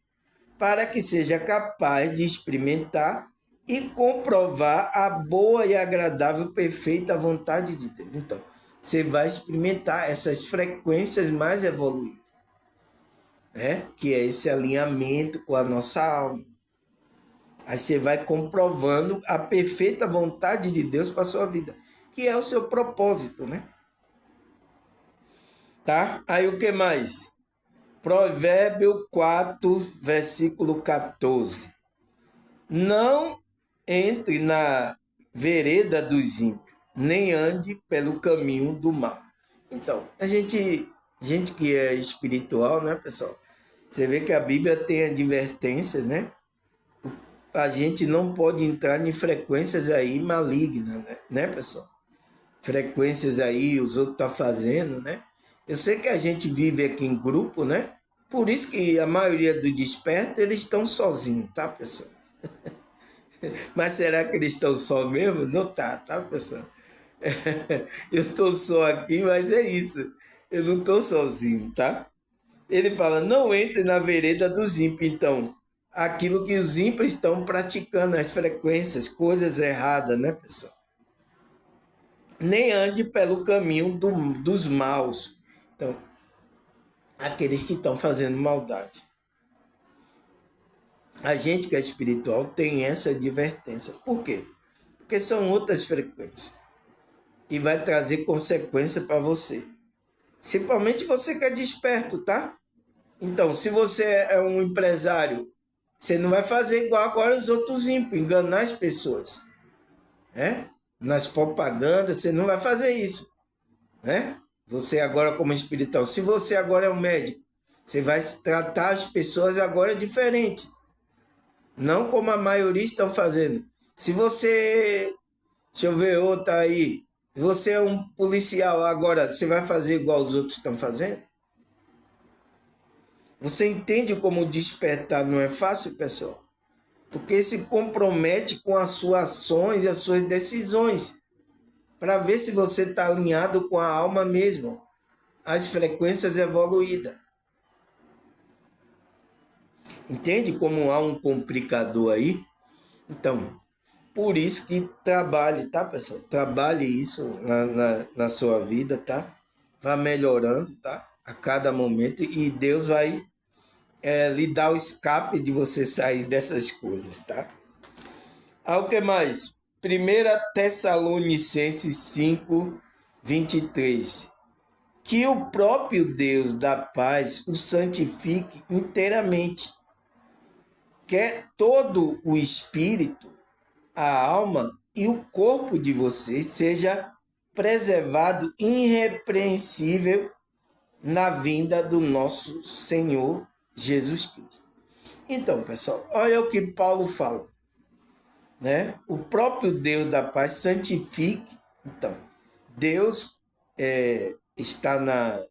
para que seja capaz de experimentar e comprovar a boa e agradável, perfeita vontade de Deus. Então, você vai experimentar essas frequências mais evoluídas, né? Que é esse alinhamento com a nossa alma. Aí você vai comprovando a perfeita vontade de Deus para a sua vida, que é o seu propósito, né? Tá? Aí o que mais? Provérbio 4, versículo 14. Não entre na vereda dos ímpios, nem ande pelo caminho do mal. Então, gente que é espiritual, né, pessoal? Você vê que a Bíblia tem advertências, né? A gente não pode entrar em frequências aí malignas, né, pessoal? Frequências aí, os outros estão fazendo, né? Eu sei que a gente vive aqui em grupo, né? Por isso que a maioria do desperto, eles estão sozinhos, tá, pessoal? Mas será que eles estão só mesmo? Não tá, pessoal? Eu estou só aqui, mas é isso. Eu não estou sozinho, tá? Ele fala, não entre na vereda dos ímpios. Então, aquilo que os ímpios estão praticando, as frequências, coisas erradas, né, pessoal? Nem ande pelo caminho dos maus. Então, aqueles que estão fazendo maldade. A gente que é espiritual tem essa advertência. Por quê? Porque são outras frequências. E vai trazer consequência para você. Principalmente você que é desperto, tá? Então, se você é um empresário, você não vai fazer igual agora os outros ímpios, enganar as pessoas. Né? Nas propagandas, você não vai fazer isso. Né? Você agora como espiritual. Se você agora é um médico, você vai tratar as pessoas agora diferente. Não como a maioria estão fazendo. Se você, deixa eu ver outra aí, se você é um policial agora, você vai fazer igual os outros estão fazendo? Você entende como despertar não é fácil, pessoal? Porque se compromete com as suas ações e as suas decisões, para ver se você está alinhado com a alma mesmo, as frequências evoluídas. Entende como há um complicador aí? Então, por isso que trabalhe, tá, pessoal? Trabalhe isso na sua vida, tá? Vá melhorando, tá? A cada momento e Deus vai lhe dar o escape de você sair dessas coisas, tá? O que mais? 1 Tessalonicenses 5, 23. Que o próprio Deus da paz o santifique inteiramente, quer todo o espírito, a alma e o corpo de vocês seja preservado irrepreensível na vinda do nosso Senhor Jesus Cristo. Então, pessoal, olha o que Paulo fala, né? O próprio Deus da paz santifique. Então, Deus está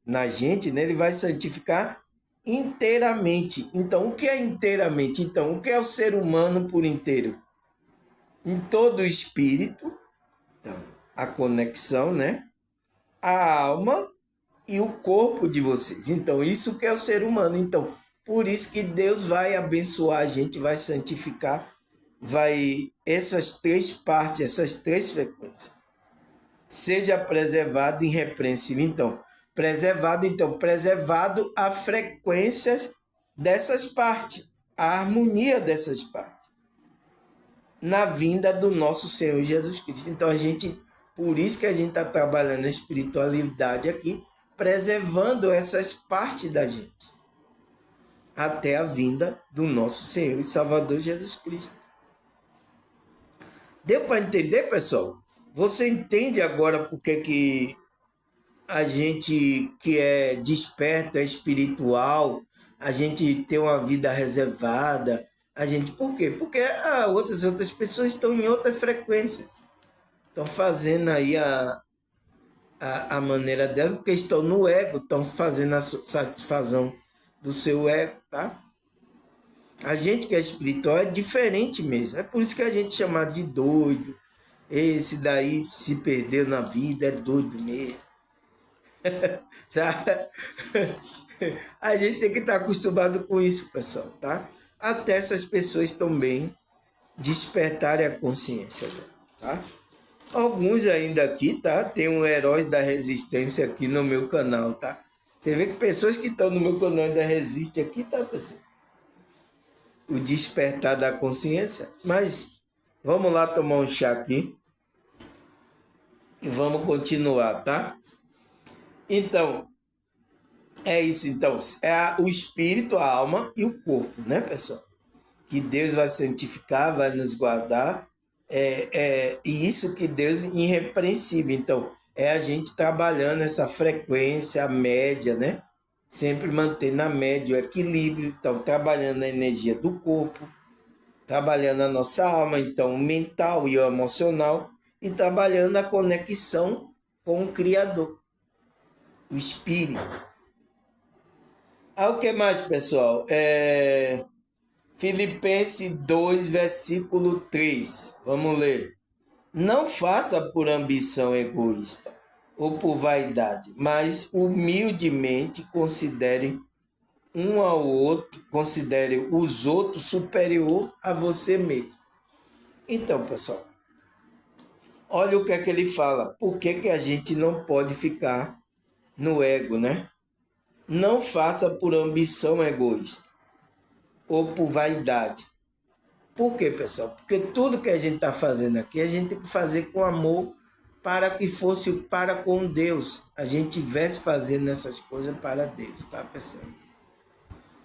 na gente, né? Ele vai santificar inteiramente. Então, o que é inteiramente? Então, o que é o ser humano por inteiro? em todo o espírito, então, a conexão, né? A alma e o corpo de vocês. Então, isso que é o ser humano. Então, por isso que Deus vai abençoar a gente, vai santificar, vai essas três partes, essas três frequências. Seja preservado e irrepreensível. Então, preservado a frequências dessas partes, a harmonia dessas partes, na vinda do nosso Senhor Jesus Cristo. Então, por isso que a gente está trabalhando a espiritualidade aqui, preservando essas partes da gente, até a vinda do nosso Senhor e Salvador Jesus Cristo. Deu para entender, pessoal? Você entende agora por que a gente que é desperto, é espiritual, a gente tem uma vida reservada, por quê? Porque outras pessoas estão em outra frequência, estão fazendo aí a maneira dela, porque estão no ego, estão fazendo a satisfação do seu ego, tá? A gente que é espiritual é diferente mesmo, é por isso que a gente chama de doido. Esse daí se perdeu na vida, é doido mesmo. Tá? A gente tem que estar acostumado com isso, pessoal, tá? Até essas pessoas também despertarem a consciência dela, tá? Alguns ainda aqui, tá? Tem um Heróis da Resistência aqui no meu canal, tá? Você vê que pessoas que estão no meu canal ainda resistem aqui, tá, pessoal? O despertar da consciência. Mas vamos lá tomar um chá aqui. E vamos continuar, tá? Então, é isso. Então, o espírito, a alma e o corpo, né, pessoal? Que Deus vai santificar, vai nos guardar. E isso que Deus é irrepreensível. Então, é a gente trabalhando essa frequência, a média, né? Sempre mantendo a média, o equilíbrio. Então, trabalhando a energia do corpo, trabalhando a nossa alma, então, o mental e o emocional, e trabalhando a conexão com o Criador, o Espírito. O que mais, pessoal? Filipenses 2, versículo 3. Vamos ler. Não faça por ambição egoísta ou por vaidade, mas humildemente considere os outros superior a você mesmo. Então, pessoal, olha o que é que ele fala. Por que a gente não pode ficar no ego, né? Não faça por ambição egoísta ou por vaidade. Por quê, pessoal? Porque tudo que a gente está fazendo aqui, a gente tem que fazer com amor, para que fosse para com Deus. A gente tivesse fazendo essas coisas para Deus, tá, pessoal?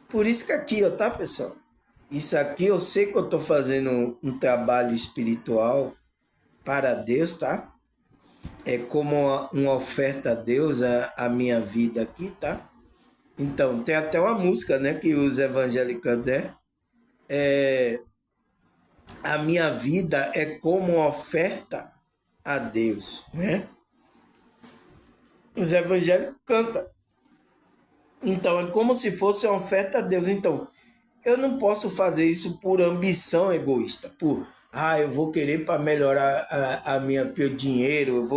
Por isso que aqui, ó, tá, pessoal? Isso aqui eu sei que eu estou fazendo um trabalho espiritual para Deus, tá? É como uma oferta a Deus, a minha vida aqui, tá? Então, tem até uma música, né, que os evangélicos a minha vida é como uma oferta a Deus, né? Os evangélicos cantam. Então, é como se fosse uma oferta a Deus. Então, eu não posso fazer isso por ambição egoísta, eu vou querer para melhorar meu dinheiro,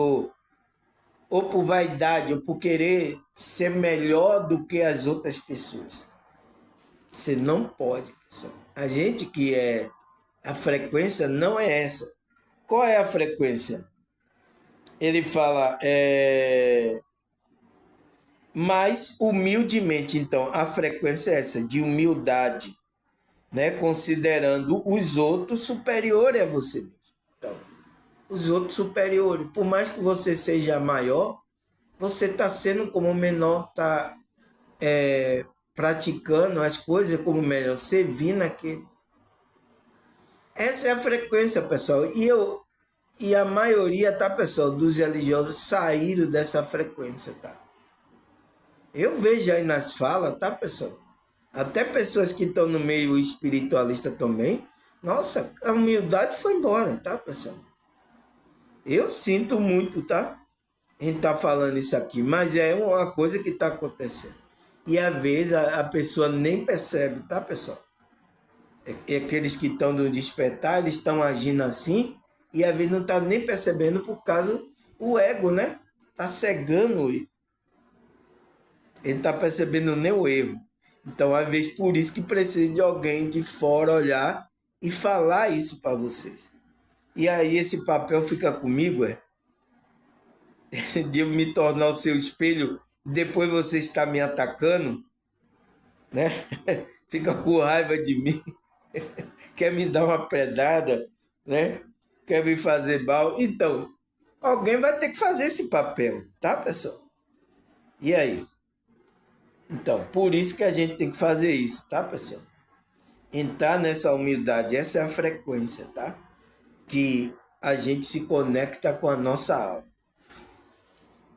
ou por vaidade, ou por querer ser melhor do que as outras pessoas. Você não pode, pessoal. A gente a frequência não é essa. Qual é a frequência? Ele fala, mais humildemente. Então, a frequência é essa, de humildade, né? Considerando os outros superiores a você mesmo. Então, os outros superiores, por mais que você seja maior, você está sendo como menor, está praticando as coisas como melhor, servindo aquele. Essa é a frequência, pessoal. E a maioria, tá, pessoal, dos religiosos saíram dessa frequência, tá? Eu vejo aí nas falas, tá, pessoal? Até pessoas que estão no meio espiritualista também. Nossa, a humildade foi embora, tá, pessoal? Eu sinto muito, tá? A gente tá falando isso aqui, mas é uma coisa que tá acontecendo. E às vezes a pessoa nem percebe, tá, pessoal? E aqueles que estão no despertar, eles estão agindo assim, e às vezes não está nem percebendo por causa o ego, né? Está cegando ele. Ele está percebendo nem o erro. Então, às vezes, por isso que precisa de alguém de fora olhar e falar isso para vocês. E aí esse papel fica comigo, de eu me tornar o seu espelho, depois você está me atacando, né? Fica com raiva de mim, quer me dar uma pedrada, né? Quer me fazer mal. Então, alguém vai ter que fazer esse papel, tá, pessoal? E aí? Então, por isso que a gente tem que fazer isso, tá, pessoal? Entrar nessa humildade, essa é a frequência, tá? Que a gente se conecta com a nossa alma.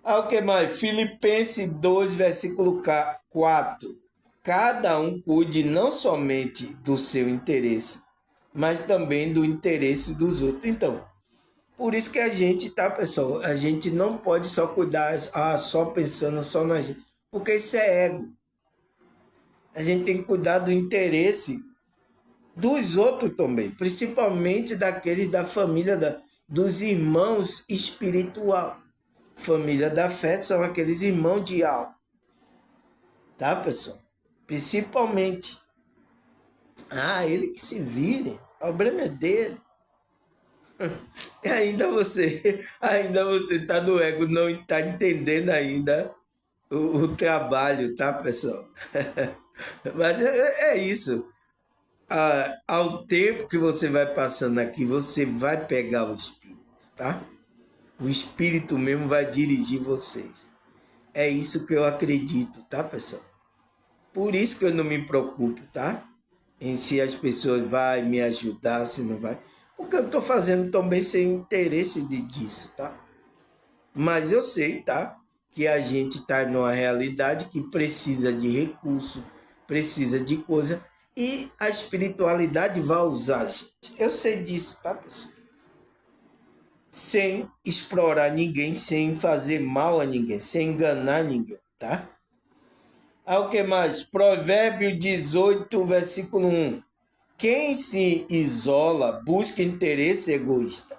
O que mais? Filipenses 2, versículo 4. Cada um cuide não somente do seu interesse, mas também do interesse dos outros. Então, por isso que a gente, tá, pessoal? A gente não pode só cuidar, só pensando só na gente, porque isso é ego. A gente tem que cuidar do interesse dos outros também, principalmente daqueles da família, dos irmãos espiritual. Família da fé são aqueles irmãos de alma, tá, pessoal? Principalmente. Ele que se vire, o problema é dele. E ainda você tá no ego, não está entendendo ainda o trabalho, tá, pessoal? Mas é isso. Ao tempo que você vai passando aqui, você vai pegar o espírito, tá? O espírito mesmo vai dirigir vocês. É isso que eu acredito, tá, pessoal? Por isso que eu não me preocupo, tá? Em se as pessoas vão me ajudar, se não vai. Porque eu estou fazendo também sem interesse disso, tá? Mas eu sei, tá? Que a gente está numa realidade que precisa de recurso, precisa de coisa, e a espiritualidade vai usar a gente. Eu sei disso, tá, pessoal? Sem explorar ninguém, sem fazer mal a ninguém, sem enganar ninguém, tá? O que mais? Provérbio 18, versículo 1. Quem se isola busca interesse egoísta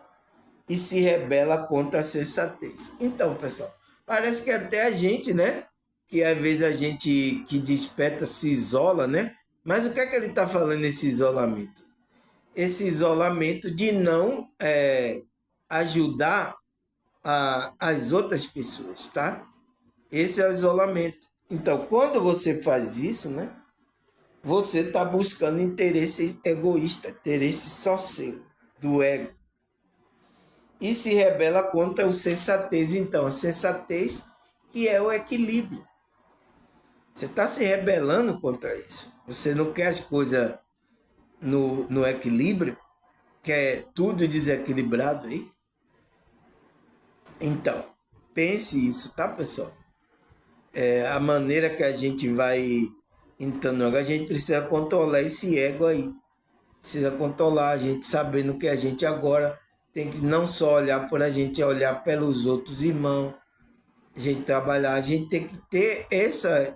e se rebela contra a sensatez. Então, pessoal, parece que até a gente, né? Que às vezes a gente que desperta se isola, né? Mas o que é que ele está falando nesse isolamento? Esse isolamento de não ajudar as outras pessoas, tá? Esse é o isolamento. Então, quando você faz isso, né? Você está buscando interesse egoísta, interesse só seu, do ego. E se rebela contra o sensatez. Então, a sensatez que é o equilíbrio. Você está se rebelando contra isso. Você não quer as coisas no equilíbrio, quer tudo desequilibrado aí. Então, pense isso, tá, pessoal? A maneira que a gente vai entrando, a gente precisa controlar esse ego aí. Precisa controlar a gente, sabendo que a gente agora tem que não só olhar por a gente, olhar pelos outros irmãos, a gente trabalhar, a gente tem que ter esse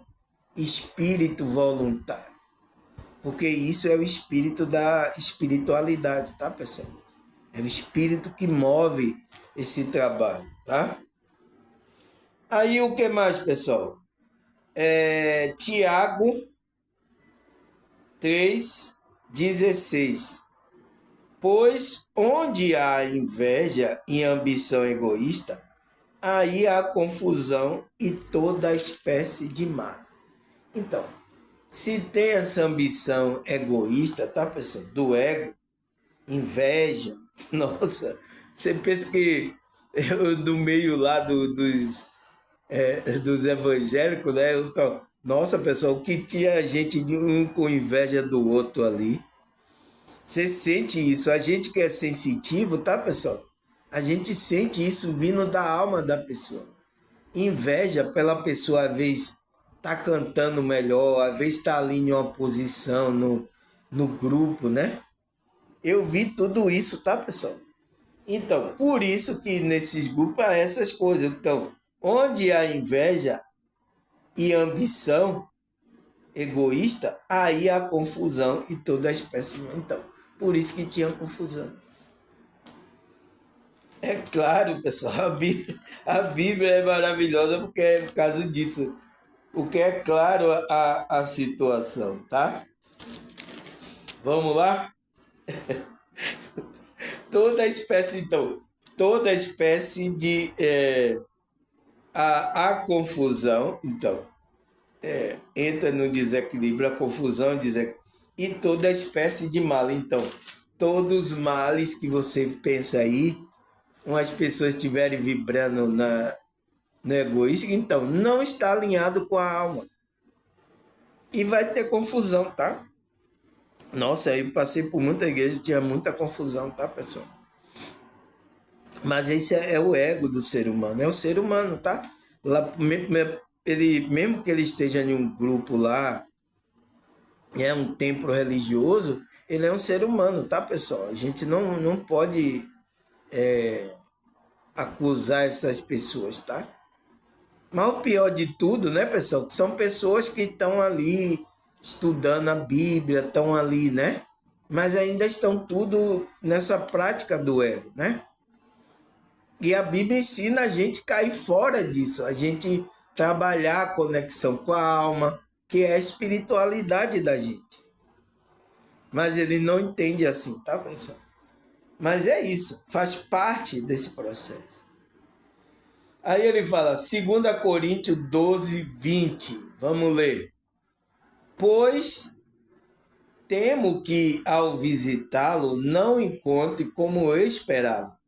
espírito voluntário, porque isso é o espírito da espiritualidade, tá, pessoal? É o espírito que move esse trabalho, tá? Aí o que mais, pessoal? Tiago 3,16. Pois onde há inveja e ambição egoísta, aí há confusão e toda espécie de mal. Então, se tem essa ambição egoísta, tá, pessoal? Do ego, inveja, nossa, você pensa que eu, no meio lá dos evangélicos, né? Nossa, pessoal, o que tinha gente de um com inveja do outro ali. Você sente isso. A gente que é sensitivo, tá, pessoal? A gente sente isso vindo da alma da pessoa. Inveja pela pessoa, às vezes, tá cantando melhor, às vezes tá ali em uma posição no grupo, né? Eu vi tudo isso, tá, pessoal? Então, por isso que nesses grupos há essas coisas. Então, onde há inveja e ambição, egoísta, aí há confusão e toda espécie. Então, por isso que tinha confusão. É claro, pessoal, a Bíblia é maravilhosa porque é por causa disso. Porque é claro a situação, tá? Vamos lá? Toda espécie, então, toda espécie de a confusão, então, entra no desequilíbrio, a confusão, e toda espécie de mal. Então, todos os males que você pensa aí, umas pessoas estiverem vibrando no egoísmo, então, não está alinhado com a alma. E vai ter confusão, tá? Nossa, eu passei por muita igreja, tinha muita confusão, tá, pessoal? Mas esse é o ego do ser humano, é o ser humano, tá? Lá, ele, mesmo que ele esteja em um grupo lá, é um templo religioso, ele é um ser humano, tá, pessoal? A gente não pode acusar essas pessoas, tá? Mas o pior de tudo, né, pessoal, que são pessoas que estão ali estudando a Bíblia, estão ali, né? Mas ainda estão tudo nessa prática do ego, né? E a Bíblia ensina a gente cair fora disso, a gente trabalhar a conexão com a alma, que é a espiritualidade da gente. Mas ele não entende assim, tá, pessoal? Mas é isso, faz parte desse processo. Aí ele fala, 2 Coríntios 12, 20. Vamos ler. Pois temo que ao visitá-lo não encontre como eu esperava,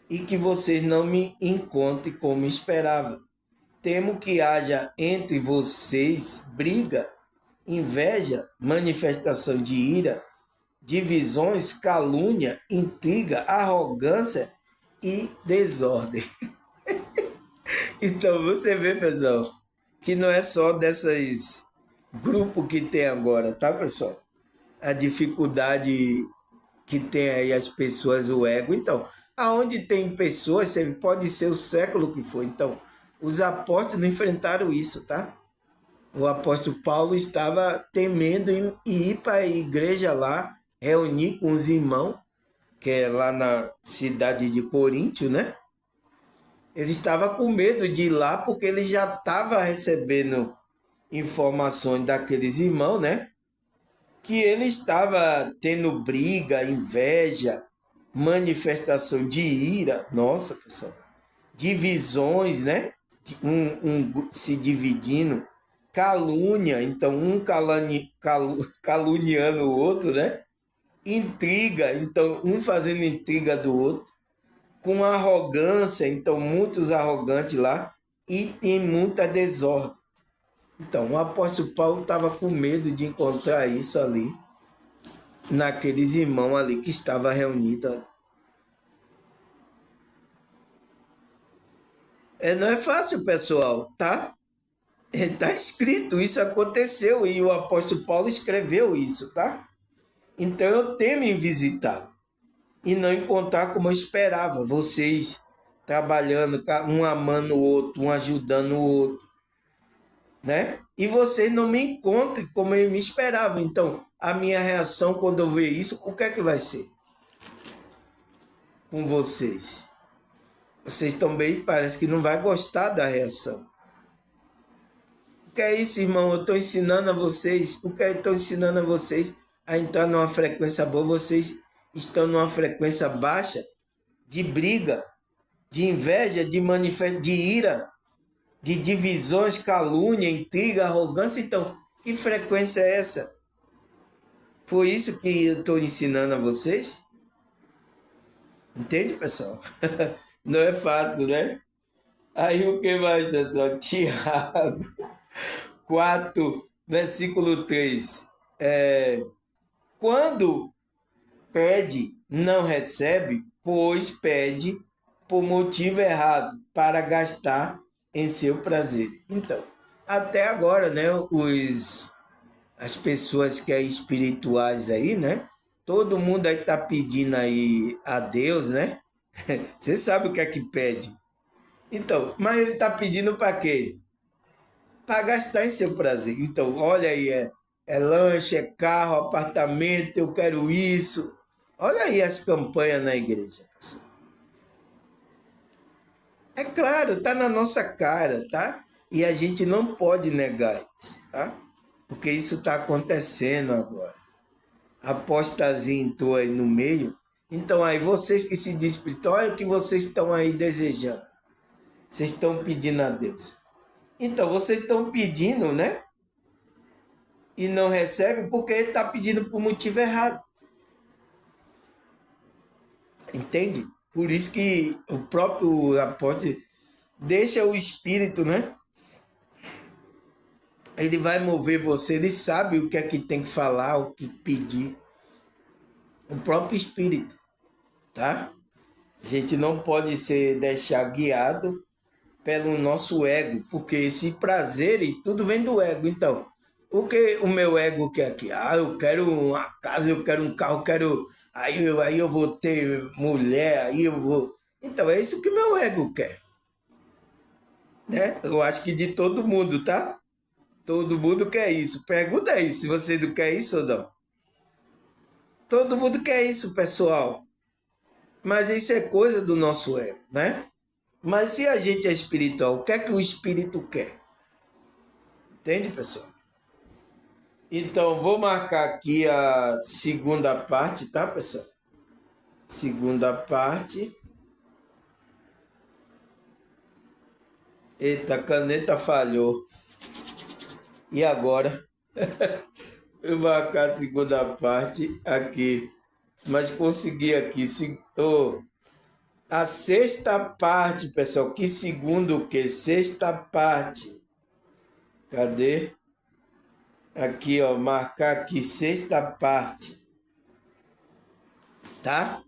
e que vocês não me encontrem como esperava. Temo que haja entre vocês briga, inveja, manifestação de ira, divisões, calúnia, intriga, arrogância e desordem. Então você vê, pessoal, que não é só desses grupos que tem agora, tá, pessoal? A dificuldade que tem aí as pessoas, o ego. Então, aonde tem pessoas, pode ser o século que foi. Então, os apóstolos enfrentaram isso, tá? O apóstolo Paulo estava temendo em ir para a igreja lá, reunir com os irmãos, que é lá na cidade de Coríntio, né? Ele estava com medo de ir lá porque ele já estava recebendo informações daqueles irmãos, né? Que ele estava tendo briga, inveja, manifestação de ira, nossa, pessoal, divisões, né? Se dividindo, calúnia, então caluniando o outro, né? Intriga, então um fazendo intriga do outro, com arrogância, então muitos arrogantes lá, e tem muita desordem. Então, o apóstolo Paulo estava com medo de encontrar isso ali, naqueles irmãos ali que estava reunido. Não é fácil, pessoal, tá? Está escrito, isso aconteceu e o apóstolo Paulo escreveu isso, tá? Então eu temo em visitar e não encontrar como eu esperava, vocês trabalhando, um amando o outro, um ajudando o outro, né? E vocês não me encontrem como eu me esperava. Então, a minha reação quando eu ver isso, o que é que vai ser com vocês? Vocês também parece que não vai gostar da reação. O que é isso, irmão? Eu estou ensinando a vocês. O que eu estou ensinando a vocês a entrar numa frequência boa? Vocês estão numa frequência baixa de briga, de inveja, de ira, de divisões, calúnia, intriga, arrogância. Então, que frequência é essa? Foi isso que eu estou ensinando a vocês? Entende, pessoal? Não é fácil, né? Aí o que mais, pessoal? Tiago 4, versículo 3. Quando pede, não recebe, pois pede por motivo errado, para gastar em seu prazer. Então, até agora, né, as pessoas que é espirituais aí, né? Todo mundo aí tá pedindo aí a Deus, né? Você sabe o que é que pede. Então, mas ele tá pedindo para quê? para gastar em seu prazer. Então, olha aí, é lanche, é carro, apartamento, eu quero isso. Olha aí as campanhas na igreja. É claro, tá na nossa cara, tá? E a gente não pode negar isso, tá? Porque isso está acontecendo agora. A apostasia entrou aí no meio. Então aí vocês que se dizem espiritual, olha o que vocês estão aí desejando. Vocês estão pedindo a Deus. Então vocês estão pedindo, né? E não recebem porque está pedindo por motivo errado. Entende? Por isso que o próprio apóstolo deixa o espírito, né? Ele vai mover você, ele sabe o que é que tem que falar, o que pedir. O próprio espírito, tá? A gente não pode ser deixar guiado pelo nosso ego, porque esse prazer e tudo vem do ego. Então, o que o meu ego quer aqui? Ah, eu quero uma casa, eu quero um carro, eu quero. Aí eu vou ter mulher, aí eu vou. Então, é isso que meu ego quer, né? Eu acho que de todo mundo, tá? Todo mundo quer isso. Pergunta aí se você não quer isso ou não. Todo mundo quer isso, pessoal. Mas isso é coisa do nosso ego, né? Mas se a gente é espiritual, o que é que o espírito quer? Entende, pessoal? Então, vou marcar aqui a segunda parte, tá, pessoal? Segunda parte. Eita, a caneta falhou. E agora? Eu vou marcar a segunda parte aqui. Mas consegui aqui. A sexta parte, pessoal. Que segundo o quê? Sexta parte. Cadê? Aqui, ó. Marcar aqui sexta parte. Tá?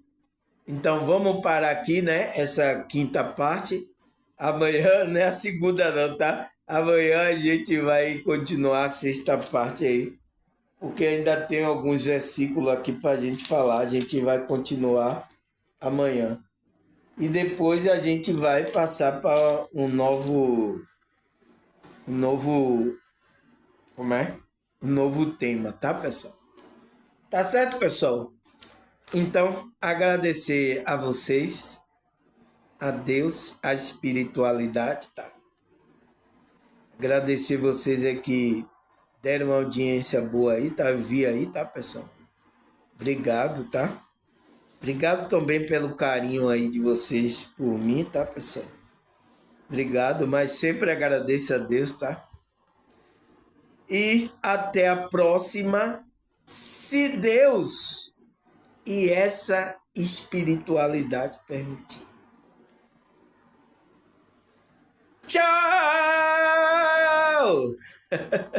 Então vamos parar aqui, né? Essa quinta parte. Amanhã não é a segunda não, tá? Amanhã a gente vai continuar a sexta parte aí. Porque ainda tem alguns versículos aqui para a gente falar. A gente vai continuar amanhã. E depois a gente vai passar para um novo, como é? Um novo tema, tá, pessoal? Tá certo, pessoal? Então, agradecer a vocês, a Deus, a espiritualidade, tá? Agradecer vocês que deram uma audiência boa aí, tá? Vi aí, tá, pessoal? Obrigado, tá? Obrigado também pelo carinho aí de vocês por mim, tá, pessoal? Obrigado, mas sempre agradeço a Deus, tá? E até a próxima, se Deus e essa espiritualidade permitir. Tchau!